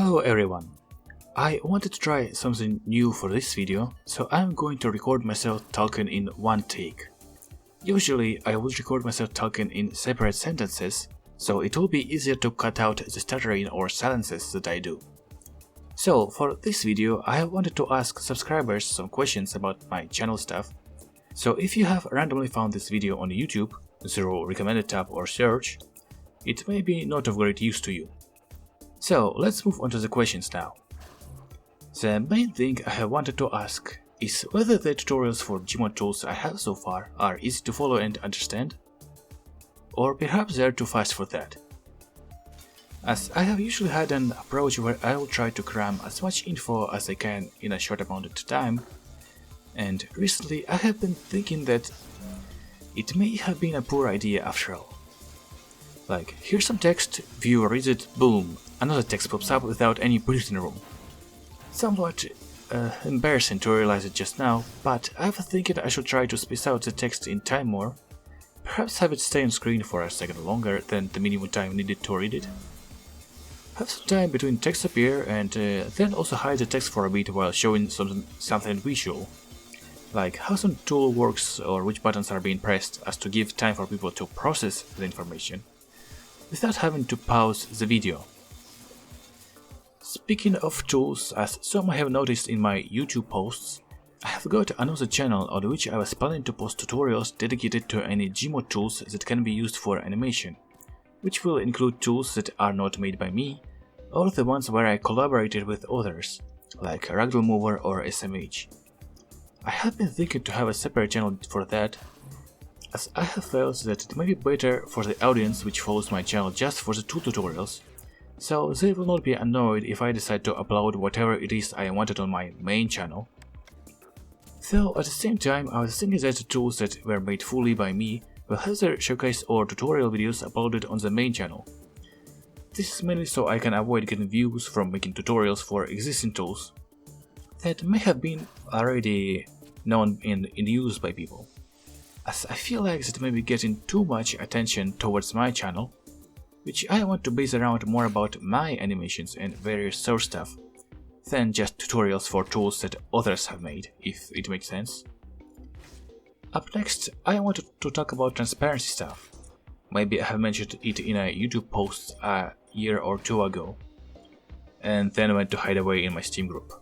Hello everyone! I wanted to try something new for this video, so I'm going to record myself talking in one take. Usually I would record myself talking in separate sentences, so it will be easier to cut out the stuttering or silences that I do. So for this video I wanted to ask subscribers some questions about my channel stuff. So if you have randomly found this video on YouTube through recommended tab or search, it may be not of great use to you. So let's move on to the questions now. The main thing I have wanted to ask is whether the tutorials for gmod tools I have so far are easy to follow and understand, or perhaps they are too fast for that. As I have usually had an approach where I will try to cram as much info as I can in a short amount of time, and recently I have been thinking that it may have been a poor idea after all. Like, here's some text, viewer reads it, boom, another text pops up without any breathing room. Somewhat embarrassing to realize it just now, but I've been thinking I should try to space out the text in time more, perhaps have it stay on screen for a second longer than the minimum time needed to read it. Have some time between text appear and then also hide the text for a bit while showing something visual, like how some tool works or which buttons are being pressed, as to give time for people to process the information without having to pause the video. Speaking of tools, as some might have noticed in my YouTube posts, I have got another channel on which I was planning to post tutorials dedicated to any gmod tools that can be used for animation, which will include tools that are not made by me, or the ones where I collaborated with others, like Ragdoll Mover or SMH. I have been thinking to have a separate channel for that, as I have felt that it may be better for the audience which follows my channel just for the tool tutorials, so they will not be annoyed if I decide to upload whatever it is I wanted on my main channel. Though at the same time I was thinking that the tools that were made fully by me will have their showcase or tutorial videos uploaded on the main channel. This is mainly so I can avoid getting views from making tutorials for existing tools that may have been already known in use by people, as I feel like that may be getting too much attention towards my channel, which I want to base around more about my animations and various source stuff, than just tutorials for tools that others have made, if it makes sense. Up next, I wanted to talk about transparency stuff. Maybe I have mentioned it in a YouTube post a year or two ago, and then went to hide away in my Steam group.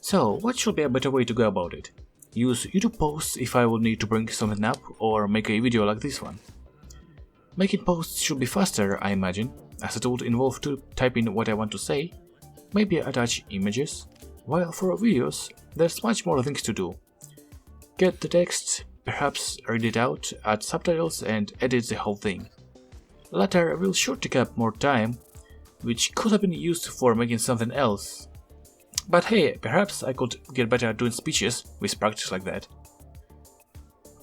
So, what should be a better way to go about it? Use YouTube posts if I would need to bring something up, or make a video like this one. Making posts should be faster, I imagine, as it would involve to type in what I want to say, maybe attach images, while for videos there's much more things to do. Get the text, perhaps read it out, add subtitles and edit the whole thing. The latter will sure take up more time, which could have been used for making something else. But hey, perhaps I could get better at doing speeches with practice like that.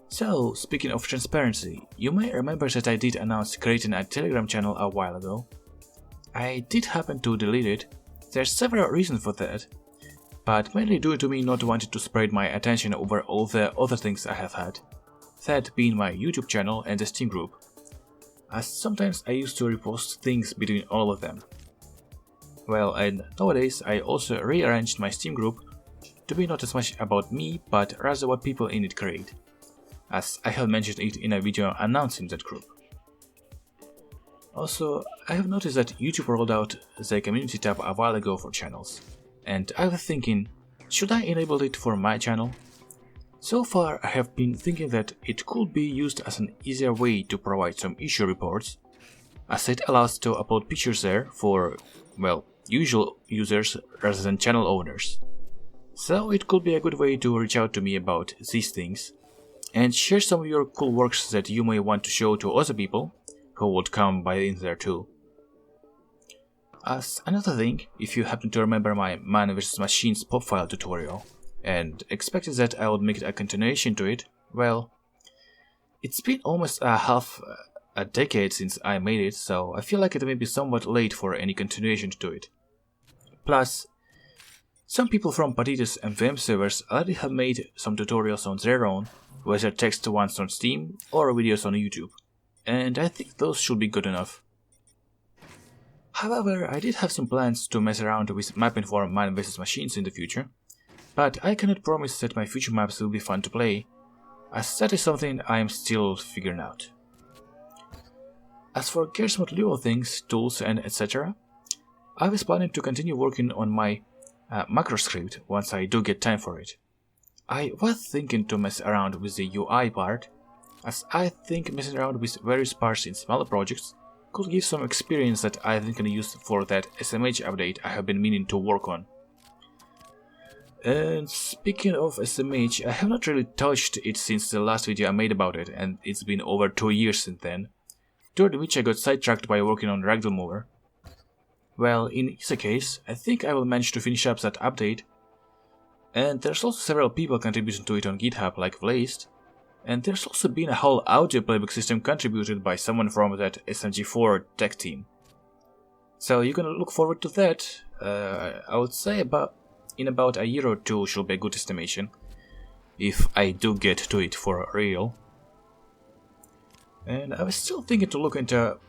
So, speaking of transparency, you may remember that I did announce creating a Telegram channel a while ago. I did happen to delete it. There's several reasons for that, but mainly due to me not wanting to spread my attention over all the other things I have had, that being my YouTube channel and the Steam group, as sometimes I used to repost things between all of them. Well, and nowadays I also rearranged my Steam group to be not as much about me, but rather what people in it create, as I have mentioned it in a video announcing that group. Also, I have noticed that YouTube rolled out the community tab a while ago for channels, and I was thinking, should I enable it for my channel? So far I have been thinking that it could be used as an easier way to provide some issue reports, as it allows to upload pictures there for, well, usual users rather than channel owners. So it could be a good way to reach out to me about these things, and share some of your cool works that you may want to show to other people who would come by in there too. As another thing, if you happen to remember my Man vs Machines popfile tutorial, and expected that I would make a continuation to it, well, it's been almost half a decade since I made it, so I feel like it may be somewhat late for any continuation to it. Plus, some people from Potatoes and VM servers already have made some tutorials on their own, whether text ones on Steam or videos on YouTube, and I think those should be good enough. However, I did have some plans to mess around with mapping for man vs machines in the future, but I cannot promise that my future maps will be fun to play, as that is something I am still figuring out. As for gmod little things, tools and etc., I was planning to continue working on my macro script once I do get time for it. I was thinking to mess around with the UI part, as I think messing around with various parts in smaller projects could give some experience that I think can use for that SMH update I have been meaning to work on. And speaking of SMH, I have not really touched it since the last video I made about it, and it's been over 2 years since then, during which I got sidetracked by working on Ragdoll Mover. Well, in either case, I think I will manage to finish up that update, and there's also several people contributing to it on GitHub like Vlaist, and there's also been a whole audio playback system contributed by someone from that SMG4 tech team. So you can look forward to that. I would say in about a year or two should be a good estimation, if I do get to it for real. And I was still thinking to look into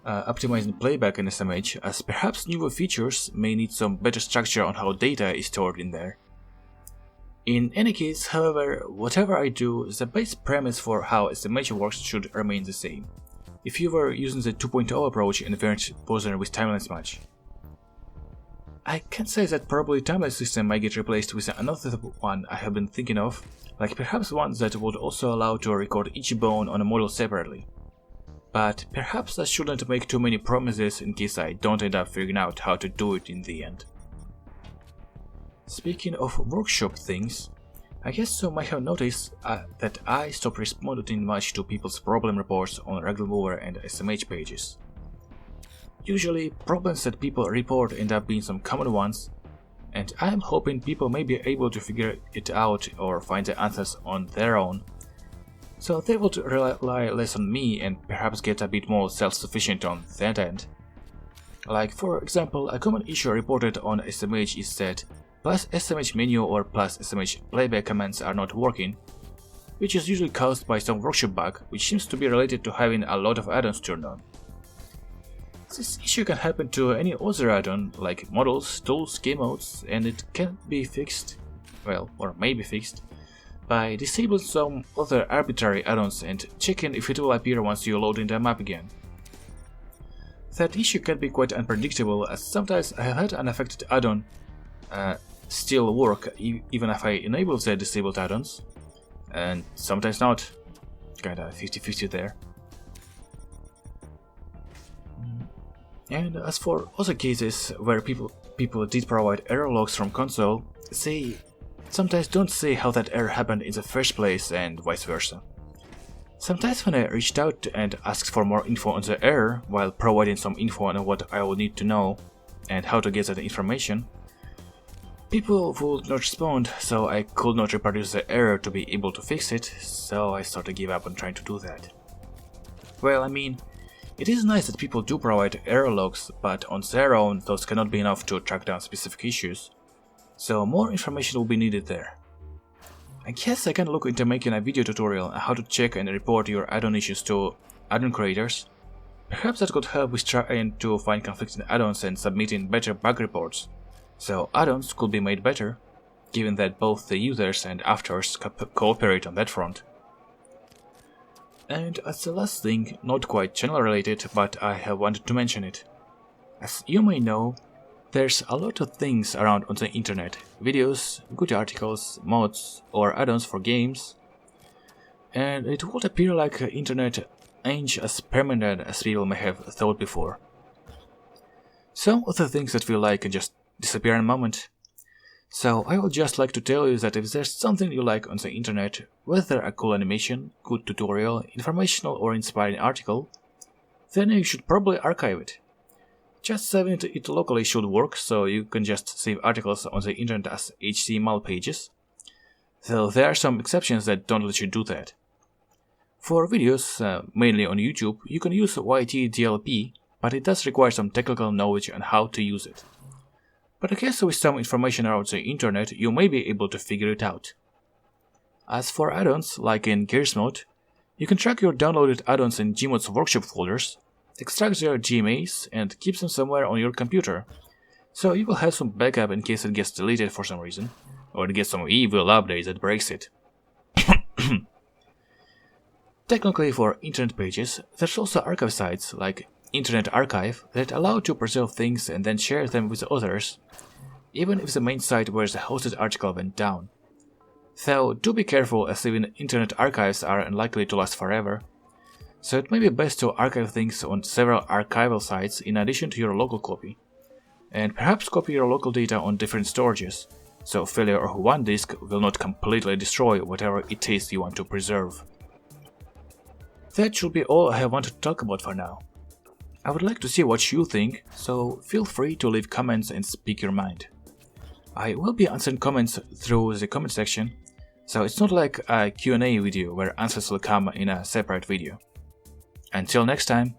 optimizing playback in SMH, as perhaps newer features may need some better structure on how data is stored in there. In any case, however, whatever I do, the base premise for how SMH works should remain the same, if you were using the 2.0 approach and weren't bothering with timelines much. I can say that probably timeline system might get replaced with another one I have been thinking of, like perhaps one that would also allow to record each bone on a model separately. But perhaps I shouldn't make too many promises in case I don't end up figuring out how to do it in the end. Speaking of workshop things, I guess you might have noticed that I stopped responding much to people's problem reports on Ragdoll Mover and SMH pages. Usually, problems that people report end up being some common ones, and I am hoping people may be able to figure it out or find the answers on their own, so they would rely less on me and perhaps get a bit more self-sufficient on that end. Like for example, a common issue reported on SMH is that plus SMH menu or plus SMH playback commands are not working, which is usually caused by some workshop bug, which seems to be related to having a lot of add-ons turned on. This issue can happen to any other add-on, like models, tools, gmods, and it can be fixed, well, or may be fixed, by disabling some other arbitrary add-ons and checking if it will appear once you load in the map again. That issue can be quite unpredictable, as sometimes I have had an affected add-on still work even if I enable the disabled add-ons, and sometimes not. Kinda 50-50 there. And as for other cases where people did provide error logs from console, they sometimes don't say how that error happened in the first place and vice versa. Sometimes when I reached out and asked for more info on the error while providing some info on what I will need to know and how to get that information, people would not respond, so I could not reproduce the error to be able to fix it, so I started to give up on trying to do that. Well, I mean, it is nice that people do provide error logs, but on their own those cannot be enough to track down specific issues, so more information will be needed there. I guess I can look into making a video tutorial on how to check and report your add-on issues to add-on creators. Perhaps that could help with trying to find conflicting add-ons and submitting better bug reports, so add-ons could be made better, given that both the users and afters cooperate on that front. And as the last thing, not quite channel related, but I have wanted to mention it. As you may know, there's a lot of things around on the internet, videos, good articles, mods, or add-ons for games, and it would appear like the internet ain't as permanent as people may have thought before. Some of the things that we like can just disappear in a moment. So I would just like to tell you that if there's something you like on the internet, whether a cool animation, good tutorial, informational or inspiring article, then you should probably archive it. Just saving it locally should work, so you can just save articles on the internet as HTML pages, though there are some exceptions that don't let you do that. For videos, mainly on YouTube, you can use yt-dlp, but it does require some technical knowledge on how to use it. But I guess with some information around the internet, you may be able to figure it out. As for add-ons, like in gmod, you can track your downloaded add-ons in gmod's workshop folders, extracts their GMAs and keeps them somewhere on your computer. So you will have some backup in case it gets deleted for some reason, or it gets some evil update that breaks it. Technically, for internet pages, there's also archive sites like Internet Archive that allow to preserve things and then share them with others, even if the main site where the hosted article went down. Though do be careful, as even internet archives are unlikely to last forever, so it may be best to archive things on several archival sites in addition to your local copy. And perhaps copy your local data on different storages, so failure of one disk will not completely destroy whatever it is you want to preserve. That should be all I have wanted to talk about for now. I would like to see what you think, so feel free to leave comments and speak your mind. I will be answering comments through the comment section, so it's not like a Q&A video where answers will come in a separate video. Until next time.